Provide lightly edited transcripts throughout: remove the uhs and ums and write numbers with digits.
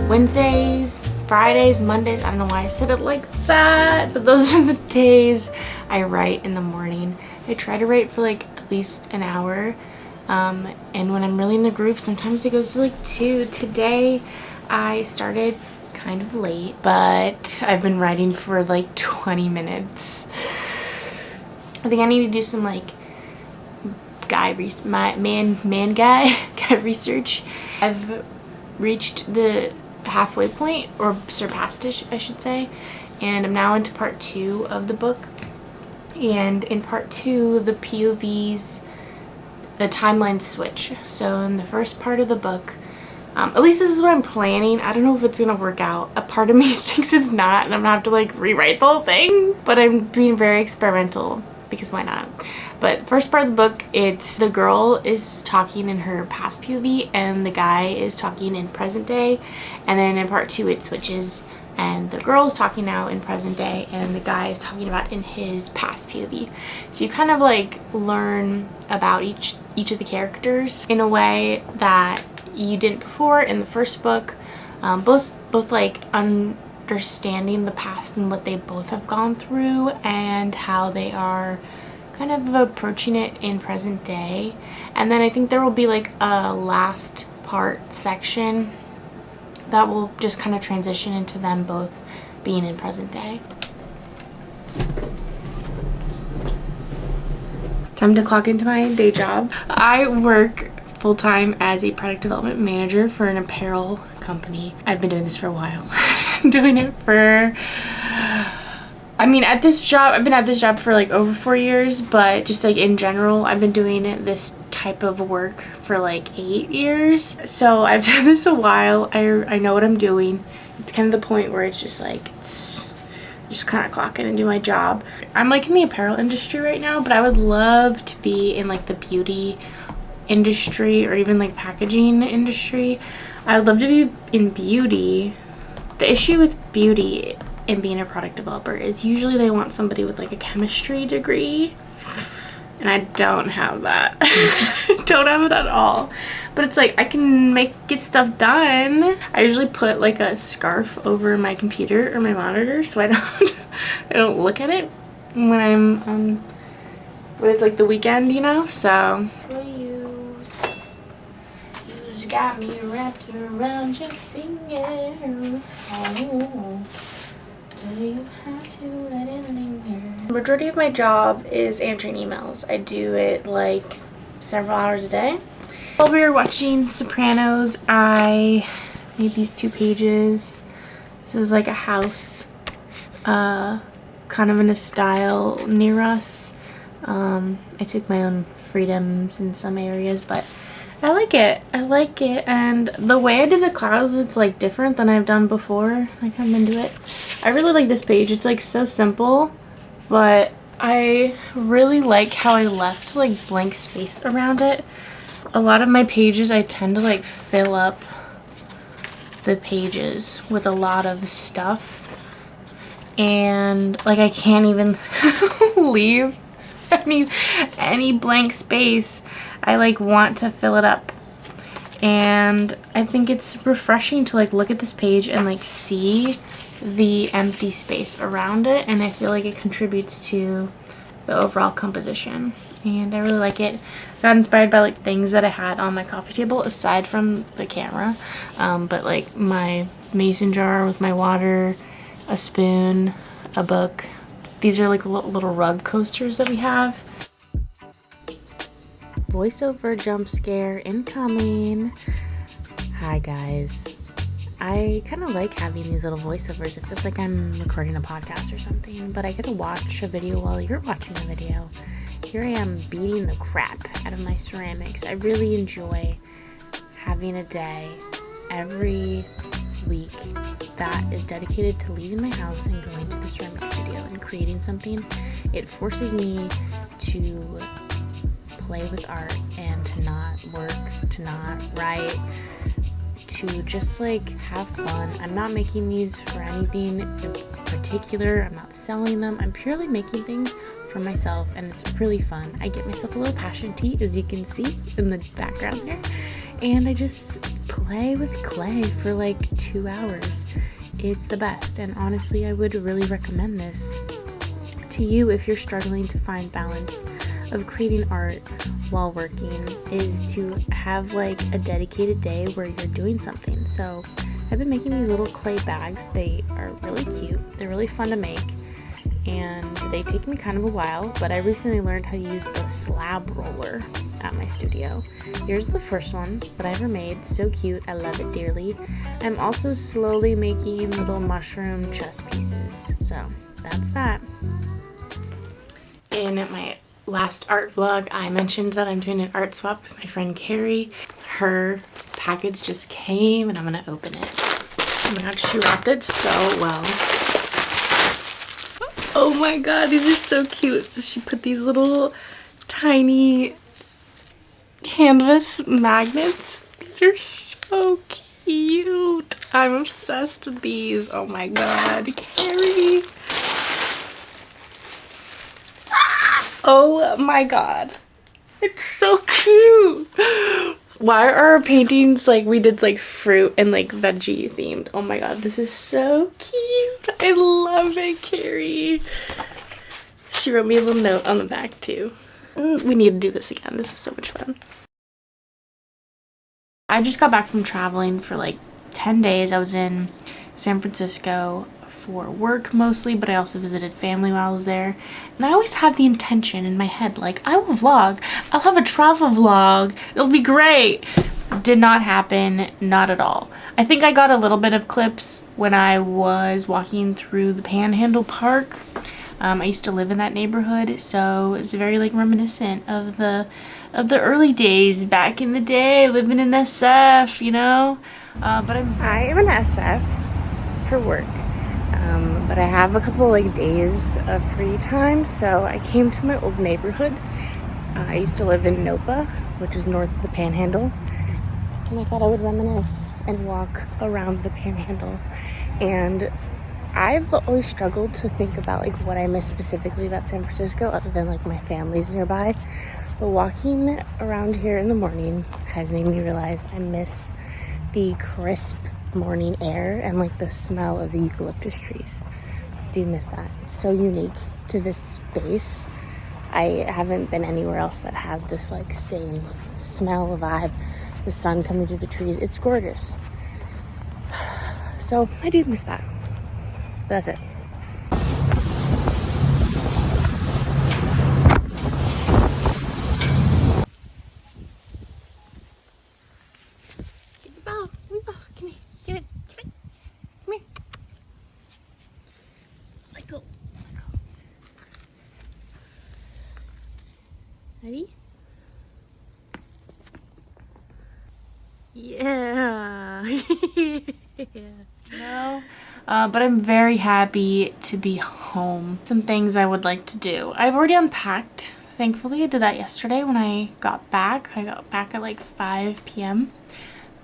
Wednesdays, Fridays, Mondays, I don't know why I said it like that, but those are the days I write in the morning. I try to write for like at least an hour, and when I'm really in the groove, sometimes it goes to like 2. Today I started kind of late, but I've been writing for like 20 minutes. I think I need to do some like guy research. I've reached the halfway point, or surpassed it, I should say, and I'm now into part 2 of the book. And in part 2, the POVs, the timelines switch. So in the first part of the book, at least this is what I'm planning. I don't know if it's gonna work out. A part of me thinks it's not, and I'm gonna have to like rewrite the whole thing, but I'm being very experimental because why not? But first part of the book, it's the girl is talking in her past POV and the guy is talking in present day. And then in part 2 it switches and the girl is talking now in present day and the guy is talking about in his past POV. So you kind of like learn about each of the characters in a way that you didn't before in the first book. Both like understanding the past and what they both have gone through and how they are kind of approaching it in present day. And then I think there will be like a last part section that will just kind of transition into them both being in present day. Time to clock into my day job. I work full-time as a product development manager for an apparel company. I've been doing this for a while. Doing it for, I mean, I've been at this job for like over 4 years, but just like in general, I've been doing this type of work for like 8 years. So I've done this a while. I know what I'm doing. It's kind of the point where it's just like, just kind of clock in and do my job. I'm like in the apparel industry right now, but I would love to be in like the beauty industry or even like packaging industry. I would love to be in beauty. The issue with beauty and being a product developer is usually they want somebody with like a chemistry degree, and I don't have that. Don't have it at all. But it's like I can get stuff done. I usually put like a scarf over my computer or my monitor so I don't look at it when it's like the weekend, you know. So you's got me wrapped around your finger. Oh. Do you have to let it linger? The majority of my job is answering emails. I do it like several hours a day. While we were watching Sopranos, I made these 2 pages. This is like a house, kind of in a style near us. I took my own freedoms in some areas, but I like it. And the way I did the clouds, it's like different than I've done before. Like I'm into it. I really like this page. It's like so simple, but I really like how I left like blank space around it. A lot of my pages, I tend to like fill up the pages with a lot of stuff, and like I can't even leave any blank space. I like want to fill it up, and I think it's refreshing to like look at this page and like see the empty space around it, and I feel like it contributes to the overall composition, and I really like it. Got inspired by like things that I had on my coffee table aside from the camera, but like my mason jar with my water, a spoon, a book. These are like little rug coasters that we have. Voiceover jump scare incoming. Hi guys. I kind of like having these little voiceovers. It feels like I'm recording a podcast or something, but I get to watch a video while you're watching a video. Here I am beating the crap out of my ceramics. I really enjoy having a day every week that is dedicated to leaving my house and going to the ceramic studio and creating something. It forces me to play with art and to not work, to not write, to just like have fun. I'm not making these for anything in particular. I'm not selling them. I'm purely making things for myself, and it's really fun. I get myself a little passion tea, as you can see in the background there, and I just play with clay for like 2 hours. It's the best, and honestly, I would really recommend this to you if you're struggling to find balance of creating art while working, is to have like a dedicated day where you're doing something. So I've been making these little clay bags. They are really cute. They're really fun to make, and they take me kind of a while, but I recently learned how to use the slab roller at my studio. Here's the first one that I ever made. So cute. I love it dearly. I'm also slowly making little mushroom chess pieces. So that's that. In my last art vlog, I mentioned that I'm doing an art swap with my friend Carrie. Her package just came and I'm gonna open it. Oh my god, she wrapped it so well. Oh my god, these are so cute. So she put these little tiny canvas magnets. These are so cute. I'm obsessed with these. Oh my god, Carrie. Oh my god. It's so cute. Why are our paintings like we did like fruit and like veggie themed? Oh my god, this is so cute. I love it, Carrie. She wrote me a little note on the back too. We need to do this again. This was so much fun. I just got back from traveling for like 10 days. I was in San Francisco for work mostly, but I also visited family while I was there. And I always have the intention in my head, like, I will vlog. I'll have a travel vlog. It'll be great. Did not happen. Not at all. I think I got a little bit of clips when I was walking through the Panhandle Park. I used to live in that neighborhood, so it's very like reminiscent of the early days back in the day, living in SF, you know. But I am an SF for work. But I have a couple like days of free time, so I came to my old neighborhood. I used to live in Nopa, which is north of the Panhandle, and I thought I would reminisce and walk around the Panhandle. And I've always struggled to think about like what I miss specifically about San Francisco, other than like my family's nearby. But walking around here in the morning has made me realize I miss the crisp morning air and like the smell of the eucalyptus trees. I do miss that. It's so unique to this space. I haven't been anywhere else that has this like same smell vibe, the sun coming through the trees. It's gorgeous. So I do miss that. That's it. Get the ball. Come here. Get it. Come here. Let go. Ready? Yeah. No. But I'm very happy to be home. Some things I would like to do. I've already unpacked. Thankfully, I did that yesterday when I got back. I got back at like 5 p.m.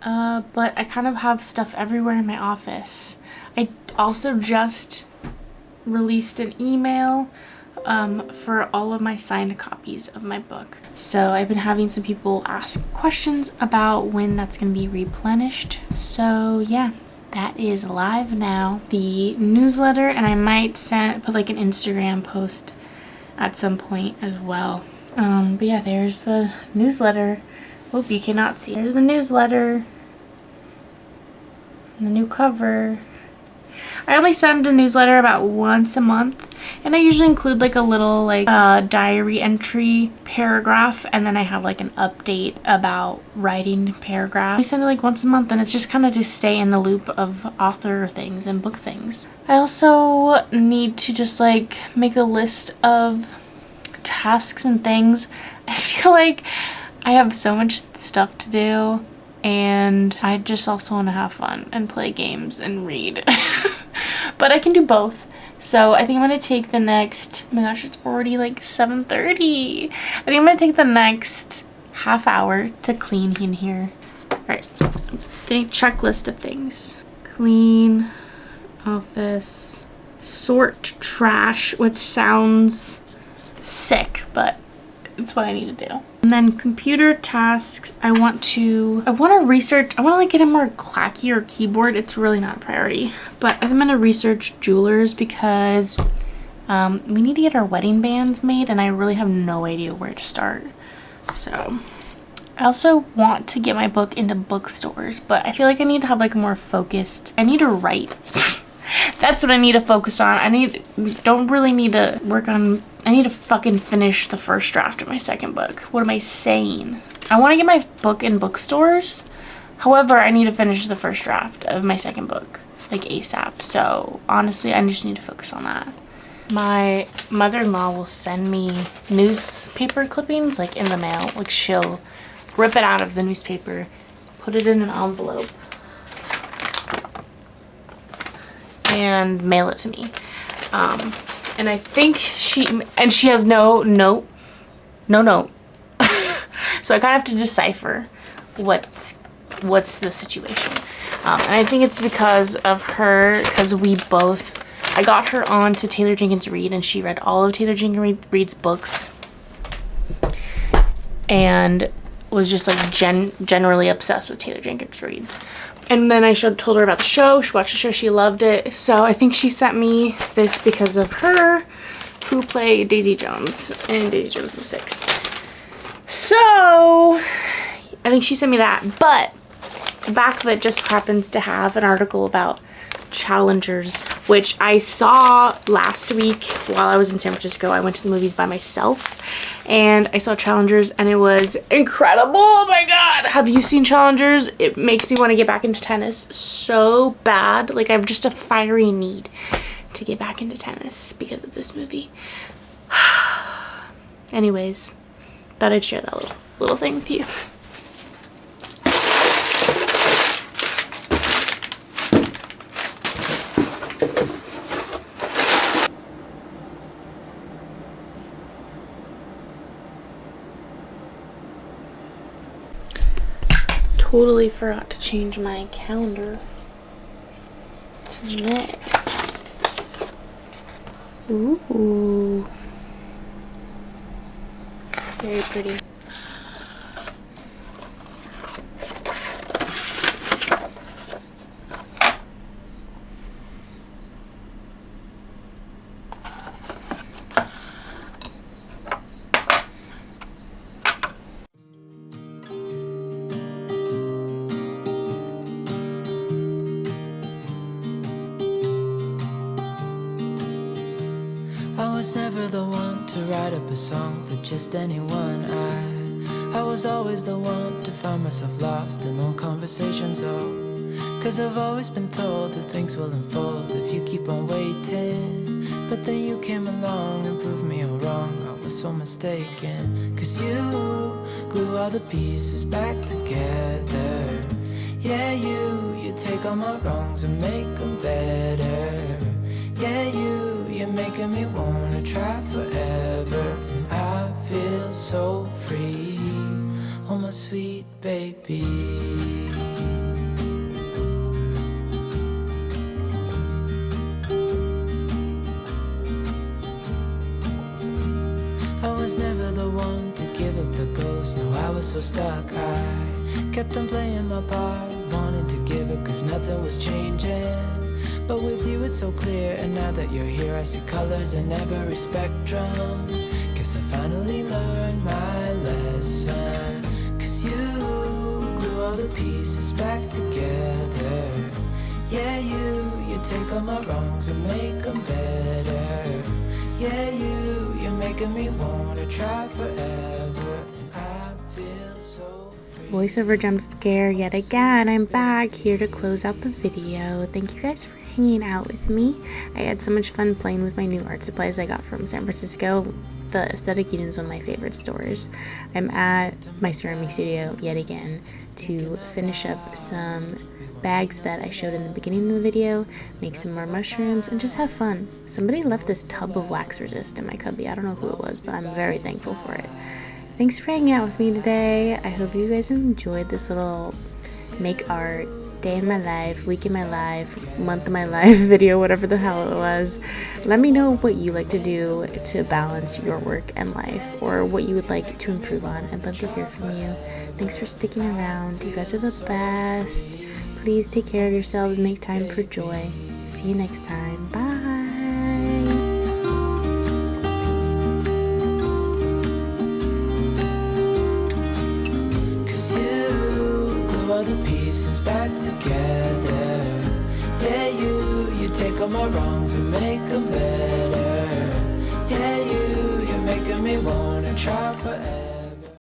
But I kind of have stuff everywhere in my office. I also just released an email for all of my signed copies of my book. So I've been having some people ask questions about when that's going to be replenished. So yeah, that is live now. The newsletter, and I might put like an Instagram post at some point as well. But yeah, there's the newsletter. Hope you cannot see. There's the newsletter. And the new cover. I only send a newsletter about once a month, and I usually include like a little like diary entry paragraph, and then I have like an update about writing paragraph. I send it like once a month, and it's just kind of to stay in the loop of author things and book things. I also need to just like make a list of tasks and things. I feel like I have so much stuff to do and I just also want to have fun and play games and read. But I can do both. So I think I'm going to take the next, oh my gosh, it's already like 7:30. I think I'm going to take the next half hour to clean in here. All right, the checklist of things. Clean office, sort trash, which sounds sick, but it's what I need to do. And then computer tasks, I want to research, I want to like get a more clackier keyboard. It's really not a priority, but I'm going to research jewelers because we need to get our wedding bands made and I really have no idea where to start. So I also want to get my book into bookstores, but I feel like I need to have like a more focused, I need to write. That's what I need to focus on. I don't really need to work on, I need to fucking finish the first draft of my second book. What am I saying? I want to get my book in bookstores. However, I need to finish the first draft of my second book, like ASAP. So honestly, I just need to focus on that. My mother-in-law will send me newspaper clippings like in the mail. Like she'll rip it out of the newspaper, put it in an envelope, and mail it to me. And I think she has no note. So I kind of have to decipher what's the situation. And I think it's because of her, because I got her on to Taylor Jenkins Reid and she read all of Taylor Jenkins Reid's books and was just like generally obsessed with Taylor Jenkins Reid's. And then I told her about the show. She watched the show. She loved it. So I think she sent me this because of her, who played Daisy Jones in Daisy Jones and the Six. So I think she sent me that. But the back of it just happens to have an article about Challengers, which I saw last week while I was in San Francisco. I went to the movies by myself and I saw Challengers and it was incredible. Oh my god, have you seen Challengers? It makes me want to get back into tennis so bad. Like I have just a fiery need to get back into tennis because of this movie. Anyways, thought I'd share that little thing with you. Totally forgot to change my calendar to May. Ooh. Very pretty. I was never the one to write up a song for just anyone. I was always the one to find myself lost in old conversations. Oh, 'cause I've always been told that things will unfold if you keep on waiting. But then you came along and proved me all wrong. I was so mistaken, 'cause you glue all the pieces back together. Yeah, you take all my wrongs and make them better. Yeah, you're making me wanna try forever. And I feel so free, oh my sweet baby. I was never the one to give up the ghost. No, I was so stuck. I kept on playing my part, wanting to give up 'cause nothing was changing. But with you it's so clear, and now that you're here I see colors in every spectrum. Guess I finally learned my lesson, 'cause you glue all the pieces back together. Yeah, you take all my wrongs and make them better. Yeah, you're making me wanna try forever. And I feel so free. Voiceover jump scare yet again. I'm back here to close out the video. Thank you guys for hanging out with me. I had so much fun playing with my new art supplies I got from San Francisco. The Aesthetic Eden is one of my favorite stores. I'm at my ceramic studio yet again to finish up some bags that I showed in the beginning of the video, make some more mushrooms, and just have fun. Somebody left this tub of wax resist in my cubby. I don't know who it was, but I'm very thankful for it. Thanks for hanging out with me today. I hope you guys enjoyed this little make art, day in my life, week in my life, month of my life video, whatever the hell it was. Let me know what you like to do to balance your work and life, or what you would like to improve on. I'd love to hear from you. Thanks for sticking around. You guys are the best. Please take care of yourselves. Make time for joy. See you next time. Bye. 'Cause you glue all the pieces back together. Yeah, you take all my wrongs and make them better. Yeah, you're making me wanna try forever.